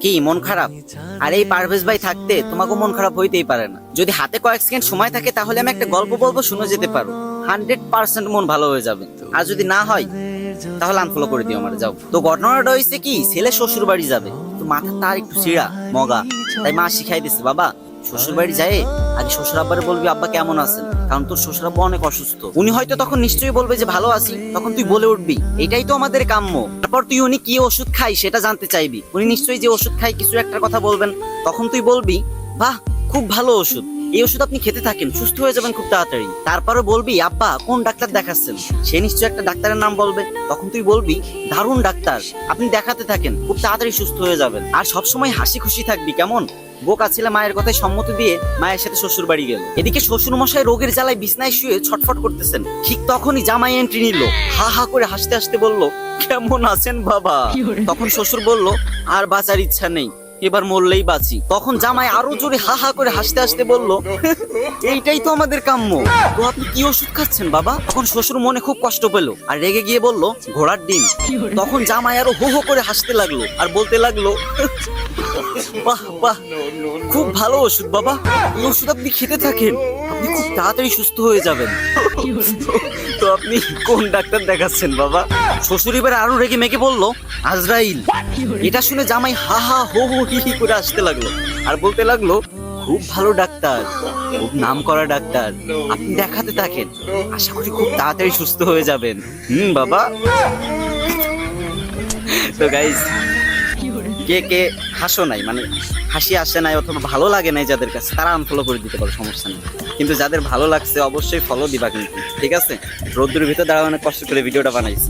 কি মন খারাপ? আর এই পারভেজ ভাই থাকতে তোমাকে মন খারাপ হইতেই পারে না। যদি হাতে কয়েক সেকেন্ড সময় থাকে তাহলে আমি একটা গল্প বলবো, শুনে যেতে পারো। 100% মন ভালো হয়ে যাবে। আর যদি না হয় তাহলে আনফলো করে দিও আমার, যাও। তো ঘটনাটা হয়েছে কি, ছেলে শ্বশুর বাড়ি যাবে, তো মাথা তার একটু চিড়া মগা, তাই মা শিখাই দিচ্ছে, বাবা শ্বশুর বাড়ি যায় আগে শ্বশুর আব্বারে বলবি আব্বা কেমন আছেন, কারণ তোর শ্বশুর আব্বা অনেক অসুস্থ। উনি হয়তো তখন নিশ্চয়ই বলবে যে ভালো আছি, তখন তুই বলে উঠবি এটাই তো আমাদের কাম্য। তারপর তুই উনি কি ওষুধ খাই সেটা জানতে চাইবি, উনি নিশ্চয়ই যে ওষুধ খাই কিছু একটা কথা বলবেন, তখন তুই বলবি বাহ খুব ভালো ওষুধ, এই ওষুধ আপনি খেতে থাকেন, সুস্থ হয়ে যাবেন খুব তাড়াতাড়ি। তারপরে বলবি আব্বা কোন ডাক্তার দেখাচ্ছেন, সে নিশ্চয়ই একটা ডাক্তারের নাম বলবে, তখন তুই বলবি দারুণ ডাক্তার, আপনি দেখাতে থাকেন, খুব তাড়াতাড়ি সুস্থ হয়ে যাবেন। আর সবসময় হাসি খুশি থাকবি, কেমন? বোকা ছেলে মায়ের কথায় সম্মতি দিয়ে মায়ের সাথে শ্বশুর বাড়ি গেল। এদিকে শ্বশুর মশাই রোগের জ্বালায় বিছনায় শুয়ে ছটফট করতেছেন। ঠিক তখনই জামাই এন্ট্রি নিল, হা হা করে হাসতে হাসতে বলল কেমন আছেন বাবা? তখন শ্বশুর বলল আর বাঁচার ইচ্ছা নেই, এবার মরলেই বাঁচি। তখন জামাই আরো জোরে হা হা করে হাসতে হাসতে বলল এইটাই তো আমাদের কাম্য, তো আপনি কি ওষুধ খাচ্ছেন বাবা? তখন শ্বশুর মনে খুব কষ্ট পেল আর রেগে গিয়ে বলল ঘোড়ার ডিম। তখন জামাই আরো হো হো করে হাসতে লাগলো আর বলতে লাগলো বাহ বাহ খুব ভালো ওষুধ বাবা, এই ওষুধ আপনি খেতে থাকেন, আপনি খুব তাড়াতাড়ি সুস্থ হয়ে যাবেন। তো আপনি কোন ডাক্তার দেখাচ্ছেন বাবা? শ্বশুর এবার আরো রেগে মেগে বলল আজরাইল। এটা শুনে জামাই হা হা হো হো হি হি করে আসতে লাগলো আর বলতে লাগলো খুব ভালো ডাক্তার, খুব নাম করা ডাক্তার, আপনি দেখাতে থাকেন, আশা করি খুব তাড়াতাড়ি সুস্থ হয়ে যাবেন। বাবা। তো গাইস, কে কে হাসো নাই, মানে হাসি আসে নাই অথবা ভালো লাগে নাই যাদের কাছে, তারা আনফলো করে দিতে পারো, সমস্যা নেই। কিন্তু যাদের ভালো লাগছে অবশ্যই ফলো দিবা কিন্তু, ঠিক আছে? রোদ্দুর ভিতর দাঁড়া অনেক কষ্ট করে ভিডিওটা বানাইছি।